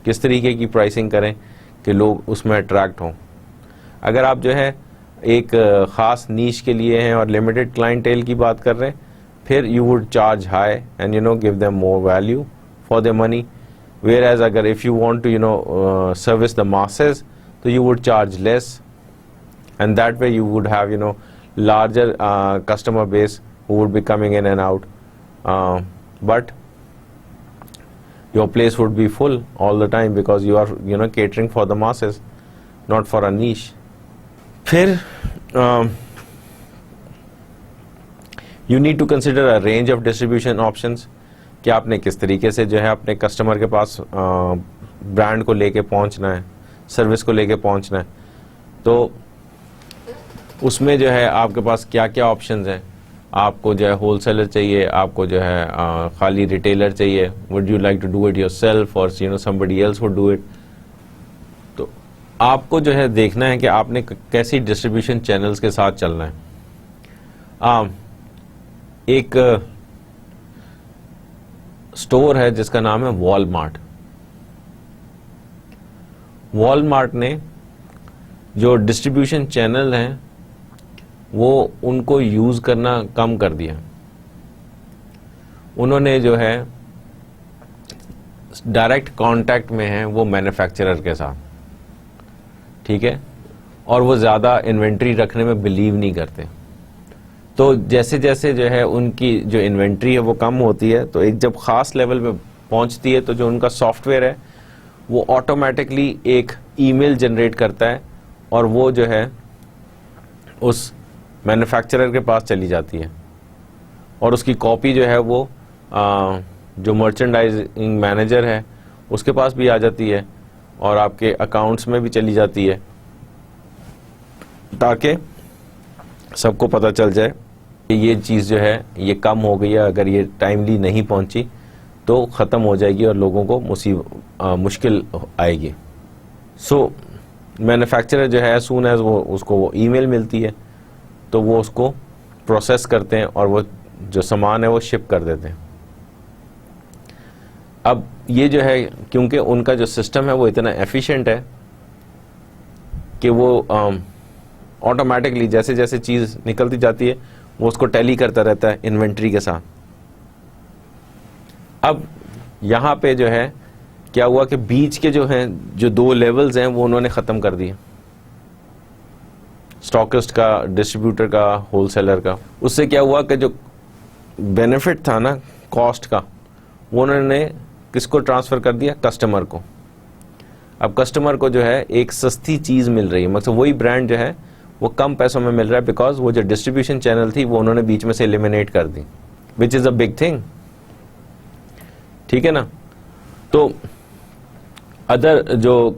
किस तरीके की प्राइसिंग करें कि लोग उसमें अट्रैक्ट हों। अगर आप जो है एक ख़ास नीश के लिए हैं और लिमिटेड क्लाइंटेल की बात कर रहे हैं, फिर you would charge high and give them more value for the money. Whereas अगर if you want to service the masses तो you would charge less, and that way you would have larger customer base who would be coming in and out, but your place would be full all the time because you are catering for the masses, not for a niche. फिर you need to consider a range of distribution options कि आपने किस तरीके से जो है अपने कस्टमर के पास ब्रांड को लेके पहुंचना है, सर्विस को लेके पहुंचना है। तो उसमें जो है आपके पास क्या क्या ऑप्शंस हैं। आपको जो है होलसेलर चाहिए, आपको जो है खाली रिटेलर चाहिए, would you like to do it yourself or somebody else would do it. तो आपको जो है देखना है कि आपने कैसी डिस्ट्रीब्यूशन चैनल्स के साथ चलना है। एक स्टोर है जिसका नाम है वॉलमार्ट। वॉलमार्ट ने जो डिस्ट्रीब्यूशन चैनल हैं वो उनको यूज करना कम कर दिया। उन्होंने जो है डायरेक्ट कांटेक्ट में है वो मैन्युफैक्चरर के साथ, ठीक है, और वो ज़्यादा इन्वेंट्री रखने में बिलीव नहीं करते। तो जैसे जैसे जो है उनकी जो इन्वेंट्री है वो कम होती है, तो एक जब ख़ास लेवल पे पहुंचती है तो जो उनका सॉफ्टवेयर है वो ऑटोमेटिकली एक ईमेल जनरेट करता है और वो जो है उस मैन्युफैक्चरर के पास चली जाती है और उसकी कॉपी जो है वो जो मर्चेंडाइजिंग मैनेजर है उसके पास भी आ जाती है और आपके अकाउंट्स में भी चली जाती है, ताकि सबको पता चल जाए कि ये चीज़ जो है ये कम हो गई है। अगर ये टाइमली नहीं पहुंची तो ख़त्म हो जाएगी और लोगों को मुश्किल आएगी। सो मैन्युफैक्चरर जो है सून एज उसको वो ईमेल मिलती है तो वो उसको प्रोसेस करते हैं और वो जो सामान है वो शिप कर देते हैं। अब ये जो है क्योंकि उनका जो सिस्टम है वो इतना एफिशिएंट है कि वो ऑटोमेटिकली जैसे जैसे चीज़ निकलती जाती है वो उसको टैली करता रहता है इन्वेंट्री के साथ। अब यहाँ पे जो है क्या हुआ कि बीच के जो हैं जो दो लेवल्स हैं वो उन्होंने ख़त्म कर दिए, स्टॉकिस्ट का, डिस्ट्रीब्यूटर का, होलसेलर का। उससे क्या हुआ कि जो बेनिफिट था ना कॉस्ट का वो उन्होंने किसको ट्रांसफ़र कर दिया, कस्टमर को। अब कस्टमर को जो है एक सस्ती चीज़ मिल रही है, मतलब वही ब्रांड जो है वो कम पैसों में मिल रहा है, बिकॉज वो जो डिस्ट्रीब्यूशन चैनल थी वो उन्होंने बीच में से एलिमिनेट कर दी, which is a big thing, ठीक है ना। तो अदर जो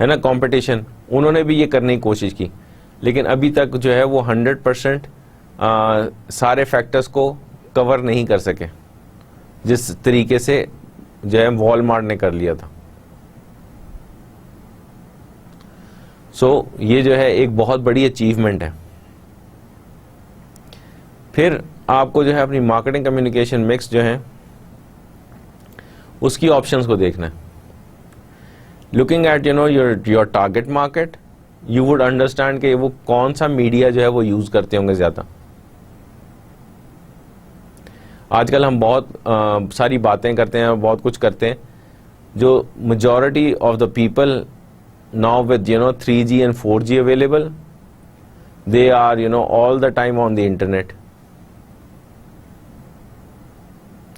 है ना कंपटीशन, उन्होंने भी ये करने की कोशिश की, लेकिन अभी तक जो है वो 100% सारे फैक्टर्स को कवर नहीं कर सके जिस तरीके से जो है वॉलमार्ट ने कर लिया था। सो ये जो है एक बहुत बड़ी अचीवमेंट है। फिर आपको जो है अपनी मार्केटिंग कम्युनिकेशन मिक्स जो है उसकी ऑप्शंस को देखना है। Looking at your target market, you would understand कि वो कौन सा मीडिया जो है वो यूज करते होंगे ज्यादा। आजकल हम बहुत सारी बातें करते हैं, बहुत कुछ करते हैं, जो majority of the people now with 3G and 4G available, they are all the time on the internet,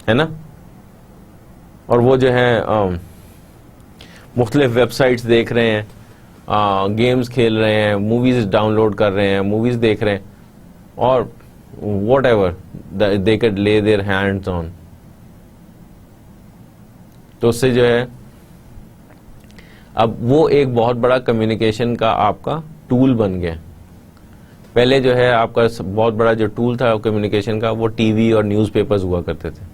है ना। और वो जो है मुख्तलिफ वेबसाइट्स देख रहे हैं, गेम्स खेल रहे हैं, मूवीज़ डाउनलोड कर रहे हैं, मूवीज़ देख रहे हैं, और whatever they could lay their hands on। तो उससे जो है अब वो एक बहुत बड़ा कम्युनिकेशन का आपका टूल बन गया। पहले जो है आपका बहुत बड़ा जो टूल था कम्युनिकेशन का वो टीवी और न्यूज़पेपर्स हुआ करते थे।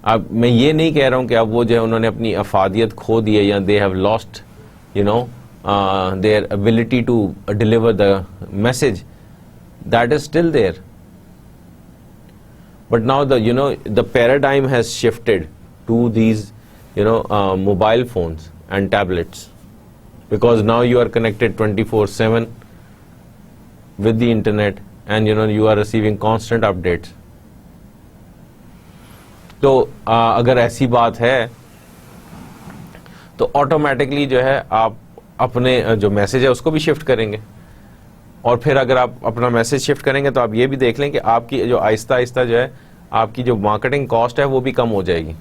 अब मैं ये नहीं कह रहा हूं कि अब वो जो है उन्होंने अपनी अफादियत खो दी है या they have lost their ability to deliver the message, that is still there, but now the paradigm has shifted to these mobile phones and tablets, because now you are connected 24/7 with the internet and you are receiving constant updates। तो अगर ऐसी बात है तो ऑटोमेटिकली जो है आप अपने जो मैसेज है उसको भी शिफ्ट करेंगे, और फिर अगर आप अपना मैसेज शिफ्ट करेंगे तो आप ये भी देख लें कि आपकी जो आहिस्ता आहिस्ता जो है आपकी जो मार्केटिंग कॉस्ट है वो भी कम हो जाएगी,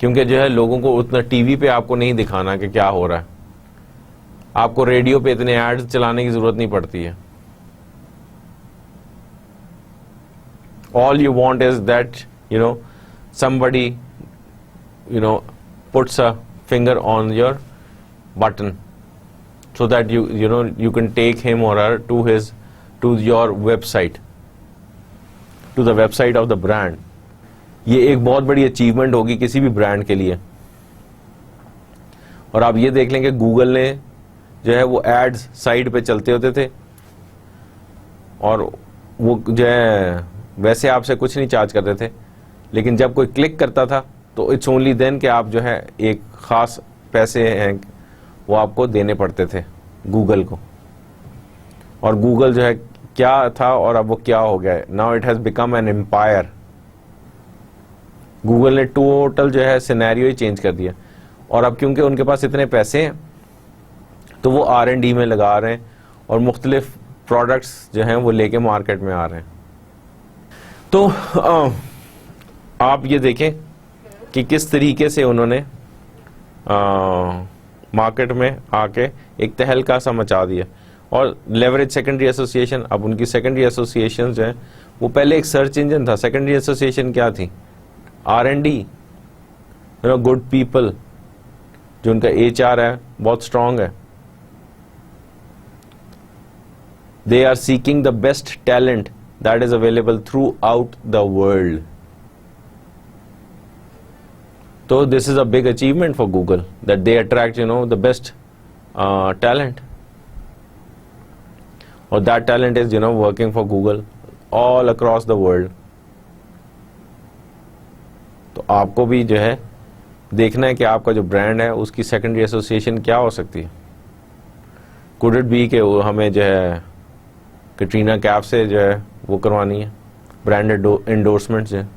क्योंकि जो है लोगों को उतना टीवी पे आपको नहीं दिखाना कि क्या हो रहा है, आपको रेडियो पे इतने एड्स चलाने की जरूरत नहीं पड़ती है। All you want is that somebody puts a finger on your button so that you can take him or her to your website, to the website of the brand। ये एक बहुत बड़ी अचीवमेंट होगी किसी भी ब्रांड के लिए और आप ये देख लेंगे गूगल ने जो है वो एड्स साइड पे चलते होते थे और वो जो है वैसे आपसे कुछ नहीं चार्ज करते थे, लेकिन जब कोई क्लिक करता था तो इट्स ओनली देन कि आप जो है एक ख़ास पैसे हैं वो आपको देने पड़ते थे गूगल को। और गूगल जो है क्या था और अब वो क्या हो गया है, now it has become an empire. Google ने टोटल जो है सिनेरियो ही चेंज कर दिया। और अब क्योंकि उनके पास इतने पैसे हैं तो वो R&D में लगा रहे हैं और मुख्तलिफ प्रोडक्ट्स जो हैं वो लेके मार्केट में आ रहे हैं। तो आप ये देखें कि किस तरीके से उन्होंने मार्केट में आके एक तहलका सा मचा दिया। और लेवरेज सेकेंडरी एसोसिएशन, अब उनकी सेकेंडरी एसोसिएशन जो है वो पहले एक सर्च इंजन था। सेकेंडरी एसोसिएशन क्या थी? R&D, गुड पीपल, जो उनका HR है बहुत स्ट्रांग है। They are seeking the best talent that is available throughout the world. तो this is a big achievement for Google that they attract the best talent, और that talent is working for Google all across the world. तो आपको भी जो है देखना है कि आपका जो ब्रांड है उसकी सेकेंडरी एसोसिएशन क्या हो सकती है। कुड इट बी कि हमें जो है कैटरीना कैफ से जो है वो करवानी है ब्रांडेड इंडोर्समेंट जो है,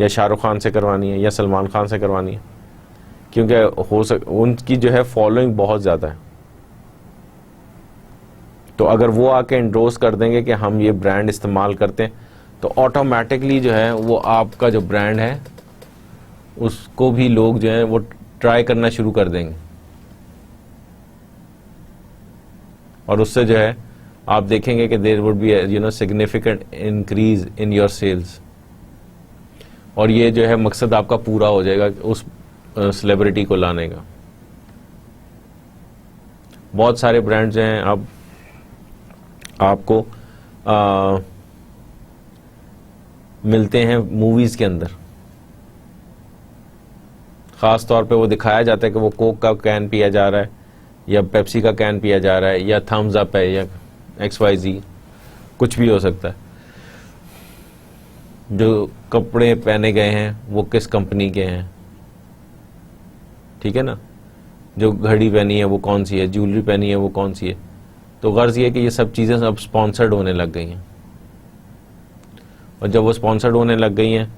या शाहरुख खान से करवानी है, या सलमान खान से करवानी है, क्योंकि उनकी जो है फॉलोइंग बहुत ज़्यादा है। तो अगर वो आके इंडोर्स कर देंगे कि हम ये ब्रांड इस्तेमाल करते हैं तो ऑटोमेटिकली जो है वो आपका जो ब्रांड है उसको भी लोग जो है वो ट्राई करना शुरू कर देंगे, और उससे जो है आप देखेंगे कि there would be significant increase in your sales. और ये जो है मकसद आपका पूरा हो जाएगा उस सेलिब्रिटी को लाने का। बहुत सारे ब्रांड्स हैं अब आपको मिलते हैं मूवीज के अंदर। ख़ास तौर पे वो दिखाया जाता है कि वो कोक का कैन पिया जा रहा है या पेप्सी का कैन पिया जा रहा है या थम्स अप है या XYZ, कुछ भी हो सकता है। जो कपड़े पहने गए हैं वो किस कंपनी के हैं, ठीक है ना, जो घड़ी पहनी है वो कौन सी है, ज्वेलरी पहनी है वो कौन सी है। तो गर्ज ये है कि ये सब चीज़ें अब स्पॉन्सर्ड होने लग गई हैं, और जब वो स्पॉन्सर्ड होने लग गई हैं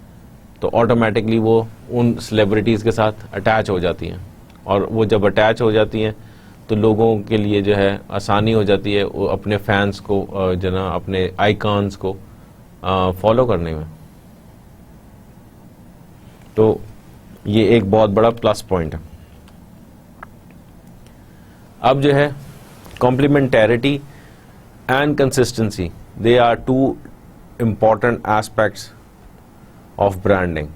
तो ऑटोमेटिकली वो उन सेलिब्रिटीज़ के साथ अटैच हो जाती हैं, और वो जब अटैच हो जाती हैं तो लोगों के लिए जो है आसानी हो जाती है वो अपने फैंस को जो ना अपने आइकॉन्स को फॉलो करने में। तो ये एक बहुत बड़ा प्लस पॉइंट है। अब जो है complementarity and consistency, they are two important aspects of branding.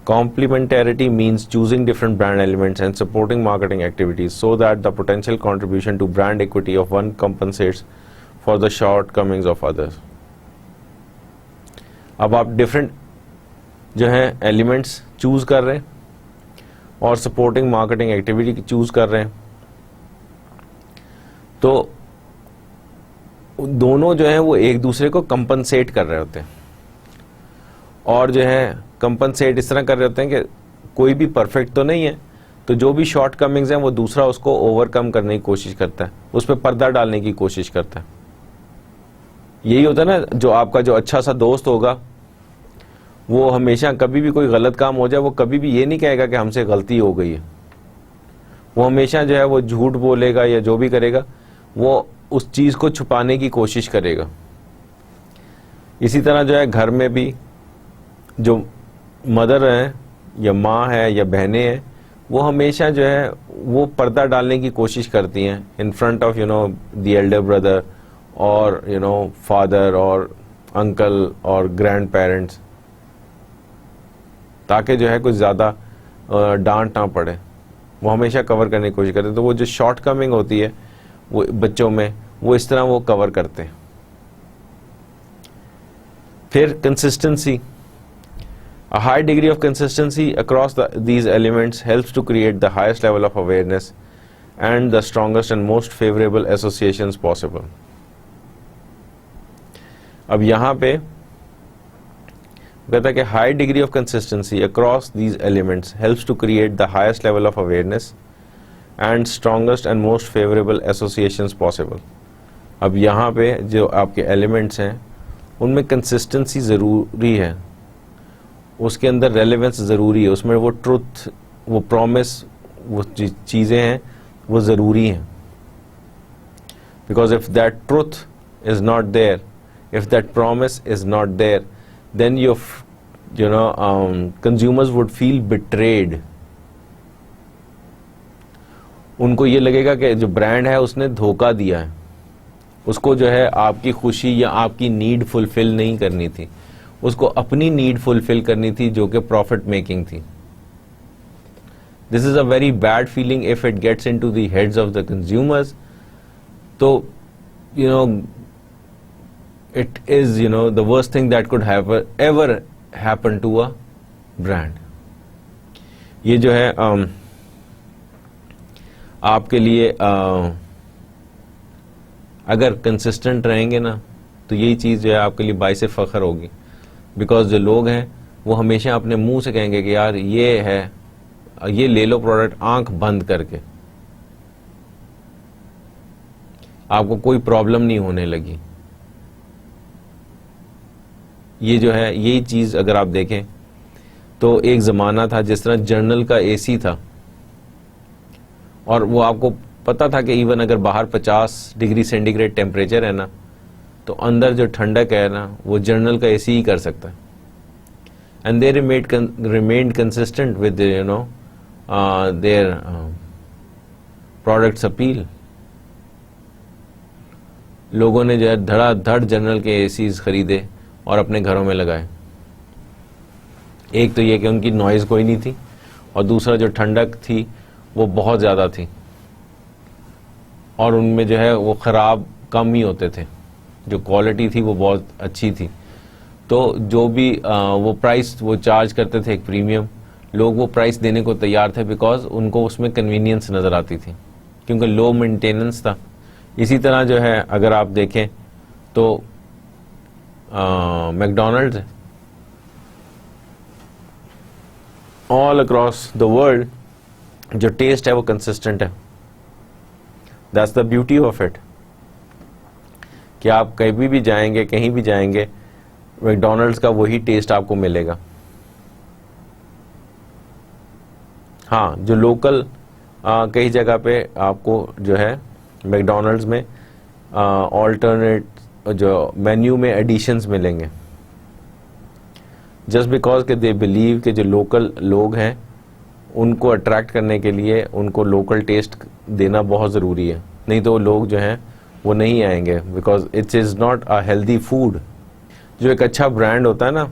Complementarity means choosing different brand elements and supporting marketing activities so that the potential contribution to brand equity of one compensates for the shortcomings of others. अब आप different जो है elements choose कर रहे हैं और supporting marketing activity choose कर रहे हैं, तो दोनों जो है वो एक दूसरे को कंपनसेट कर रहे होते हैं, और जो है कंपनसेट इस तरह कर रहे होते हैं कि कोई भी परफेक्ट तो नहीं है, तो जो भी शॉर्ट कमिंग्स हैं वो दूसरा उसको ओवरकम करने की कोशिश करता है, उस पर पर्दा डालने की कोशिश करता है। यही होता है ना, जो आपका जो अच्छा सा दोस्त होगा वो हमेशा कभी भी कोई गलत काम हो जाए वो कभी भी ये नहीं कहेगा कि हमसे गलती हो गई है, वो हमेशा जो है वो झूठ बोलेगा या जो भी करेगा वो उस चीज़ को छुपाने की कोशिश करेगा। इसी तरह जो है घर में भी जो मदर हैं या माँ है या बहनें हैं वो हमेशा जो है वो पर्दा डालने की कोशिश करती हैं in front of the Elder brother और फादर और अंकल और ग्रैंड पेरेंट्स, ताकि जो है कुछ ज़्यादा डांट ना पड़े, वो हमेशा कवर करने की कोशिश करते हैं। तो वो जो शॉर्ट कमिंग होती है वो बच्चों में वो इस तरह वो कवर करते हैं। फिर consistency, A high degree of consistency across these elements helps to create the highest level of awareness and the strongest and most favorable associations possible. अब यहाँ पे कहता है कि high degree of consistency across these elements helps to create the highest level of awareness and strongest and most favorable associations possible. अब यहाँ पे जो आपके elements हैं उनमें consistency ज़रूरी है, उसके अंदर रेलेवेंस ज़रूरी है, उसमें वो ट्रुथ, वो प्रॉमिस, वो चीज़ें हैं वो ज़रूरी हैं. Because if that truth is not there, if that promise is not there, then you know consumers would feel betrayed. उनको ये लगेगा कि जो ब्रांड है उसने धोखा दिया है, उसको जो है आपकी खुशी या आपकी नीड फुलफिल नहीं करनी थी, उसको अपनी नीड फुलफिल करनी थी जो कि प्रॉफिट मेकिंग थी. This is a very bad feeling if it gets into the heads of the consumers. तो you know it is the worst thing that could ever happen to a brand. ये जो है आपके लिए अगर कंसिस्टेंट रहेंगे ना तो यही चीज़ जो है आपके लिए बाइस फ़ख्र होगी. बिकॉज जो लोग हैं वो हमेशा अपने मुंह से कहेंगे कि यार ये है, ये ले लो प्रोडक्ट आंख बंद करके, आपको कोई प्रॉब्लम नहीं होने लगी. ये जो है यही चीज़ अगर आप देखें तो एक ज़माना था जिस तरह जर्नल का एसी था और वो आपको पता था कि इवन अगर बाहर 50 डिग्री सेंटीग्रेड टेम्परेचर है ना तो अंदर जो ठंडक है ना वो जर्नल का एसी ही कर सकता है. And they remained consistent with their products appeal. लोगों ने जो है धड़ाधड़ जर्नल के एसीज खरीदे और अपने घरों में लगाए. एक तो ये कि उनकी नॉइज़ कोई नहीं थी और दूसरा जो ठंडक थी वो बहुत ज़्यादा थी और उनमें जो है वो ख़राब कम ही होते थे, जो क्वालिटी थी वो बहुत अच्छी थी. तो जो भी वो प्राइस वो चार्ज करते थे एक प्रीमियम, लोग वो प्राइस देने को तैयार थे बिकॉज उनको उसमें कन्वीनियंस नज़र आती थी क्योंकि लो मेंटेनेंस था. इसी तरह जो है अगर आप देखें तो McDonald's all across the world जो टेस्ट है वो कंसिस्टेंट है. That's the beauty of it कि आप कहीं भी जाएंगे, कहीं भी जाएंगे, मैकडोनल्ड्स का वही टेस्ट आपको मिलेगा. हाँ, जो लोकल कई जगह पे आपको जो है मैकडोनल्ड्स में ऑल्टरनेट जो मेन्यू में एडिशंस मिलेंगे जस्ट बिकॉज के दे बिलीव कि जो लोकल लोग हैं उनको अट्रैक्ट करने के लिए उनको लोकल टेस्ट देना बहुत ज़रूरी है. नहीं तो लोग जो हैं वो नहीं आएंगे because it is not a healthy food. जो एक अच्छा ब्रांड होता है ना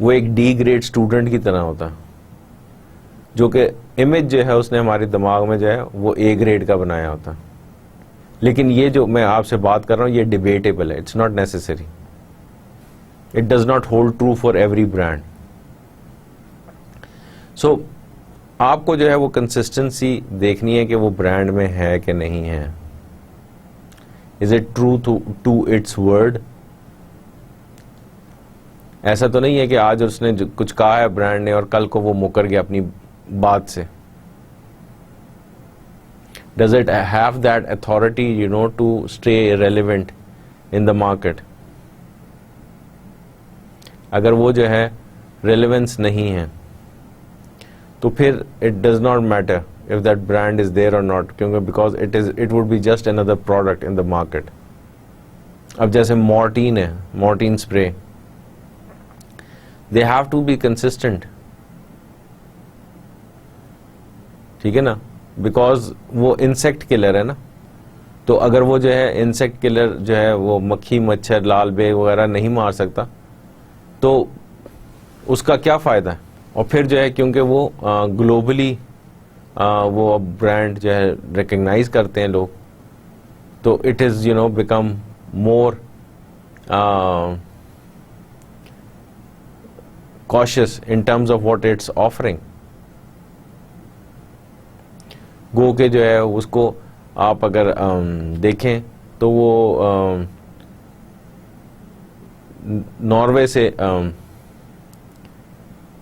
वो एक डी ग्रेड स्टूडेंट की तरह होता है, जो कि इमेज जो है उसने हमारे दिमाग में जो है वो ए ग्रेड का बनाया होता है. लेकिन ये जो मैं आपसे बात कर रहा हूँ ये डिबेटेबल है, it's not necessary, it does not hold true for every brand. So आपको जो है वो कंसिस्टेंसी देखनी है कि वो ब्रांड में है कि नहीं है. Is it true to its word. ऐसा तो नहीं है कि आज उसने कुछ कहा है ब्रांड ने और कल को वो मुकर गया अपनी बात से. Does it have that authority to stay relevant in the market. अगर वो जो है रेलेवेंस नहीं है तो फिर it does not matter if that brand is there और नॉट, क्योंकि because it would be just another product in the market. अब जैसे मॉर्टीन है, Mortein spray, they have to be consistent, ठीक है ना, बिकॉज वो इंसेक्ट किलर है ना. तो अगर वो जो है इंसेक्ट किलर जो है वो मक्खी मच्छर लाल बेग वगैरह नहीं मार सकता तो उसका क्या फ़ायदा है. और फिर जो है क्योंकि वो ग्लोबली वो अब ब्रांड जो है रिकग्नाइज करते हैं लोग, तो it is become more cautious in terms of what it's offering. गो के जो है उसको आप अगर देखें तो वो नॉर्वे से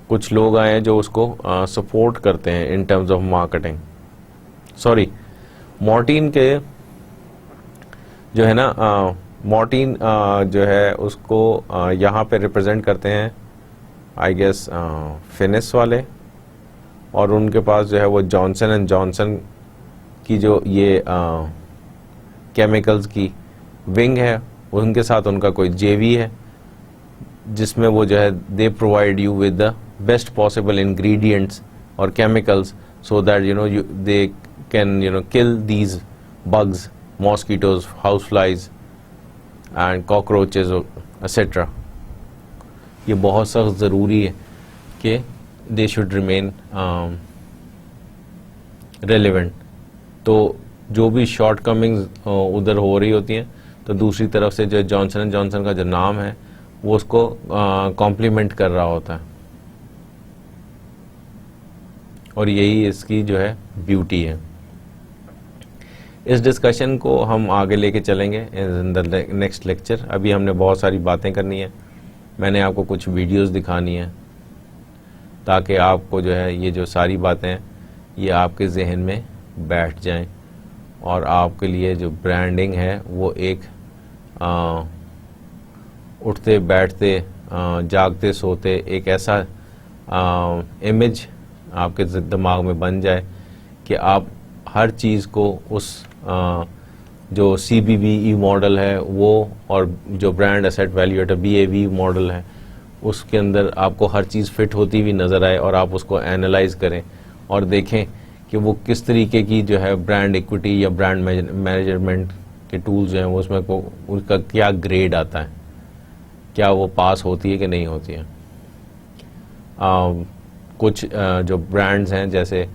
कुछ लोग आए हैं जो उसको सपोर्ट करते हैं in terms of marketing. Sorry, Morton के जो है ना, मॉर्टिन जो है उसको यहाँ पे रिप्रेजेंट करते हैं आई गेस फिनिस वाले, और उनके पास जो है वो जॉनसन एंड जॉनसन की जो ये केमिकल्स की विंग है, उनके साथ उनका कोई जेवी है जिसमें वो जो है they provide you with the best possible ingredients और chemicals so that you know they can kill these bugs, mosquitoes, houseflies and cockroaches etc. ये बहुत सख्त ज़रूरी है कि they should remain relevant. तो जो भी शॉर्ट कमिंग्स उधर हो रही होती हैं तो दूसरी तरफ से जो जॉनसन एंड जॉनसन का जो नाम है वो उसको कॉम्प्लीमेंट कर रहा होता है, और यही इसकी जो है ब्यूटी है. इस डिस्कशन को हम आगे लेके चलेंगे इन द नेक्स्ट लेक्चर. अभी हमने बहुत सारी बातें करनी है, मैंने आपको कुछ वीडियोस दिखानी है ताकि आपको जो है ये जो सारी बातें हैं ये आपके जहन में बैठ जाएं और आपके लिए जो ब्रांडिंग है वो एक उठते बैठते जागते सोते एक ऐसा इमेज आपके दिमाग में बन जाए कि आप हर चीज़ को उस जो CBVE मॉडल है वो और जो brand asset valuator BAV model है उसके अंदर आपको हर चीज़ फिट होती हुई नज़र आए और आप उसको एनालाइज करें और देखें कि वो किस तरीके की जो है ब्रांड इक्विटी या ब्रांड मैनेजमेंट के टूल्स हैं वो उसमें को उनका क्या ग्रेड आता है, क्या वो पास होती है कि नहीं होती है. कुछ जो ब्रांड्स हैं जैसे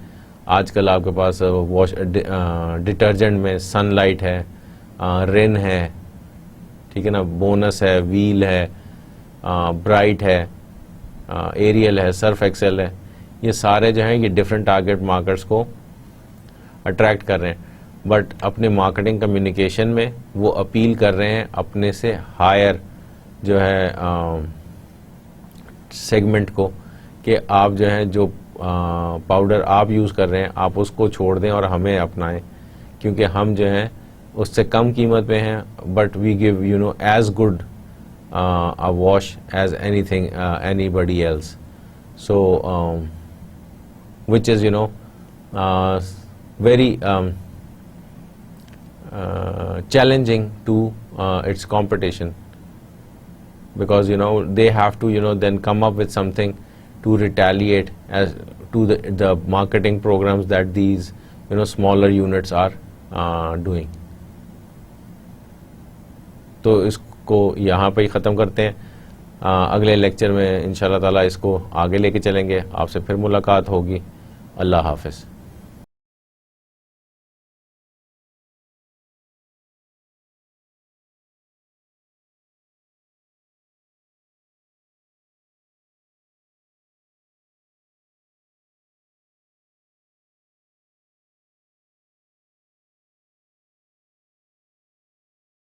आजकल आपके पास वॉश डिटर्जेंट में सनलाइट है, रिन है, ठीक है ना, बोनस है, व्हील है, ब्राइट है, एरियल है, सर्फ एक्सेल है. ये सारे जो हैं ये डिफरेंट टारगेट मार्केट्स को अट्रैक्ट कर रहे हैं, बट अपने मार्केटिंग कम्युनिकेशन में वो अपील कर रहे हैं अपने से हायर जो है सेगमेंट को कि आप जो है जो पाउडर आप यूज़ कर रहे हैं आप उसको छोड़ दें और हमें अपनाएं, क्योंकि हम जो हैं उससे कम कीमत पे हैं but we give as good a wash as anything anybody else. So which is very challenging to its competition, because they have to then come up with something to retaliate as to the marketing programs that these smaller units are doing. तो इसको यहाँ पे ही ख़त्म करते हैं. अगले लेक्चर में इंशाल्लाह ताला इसको आगे लेके चलेंगे. आपसे फिर मुलाकात होगी. अल्लाह हाफ़िज़.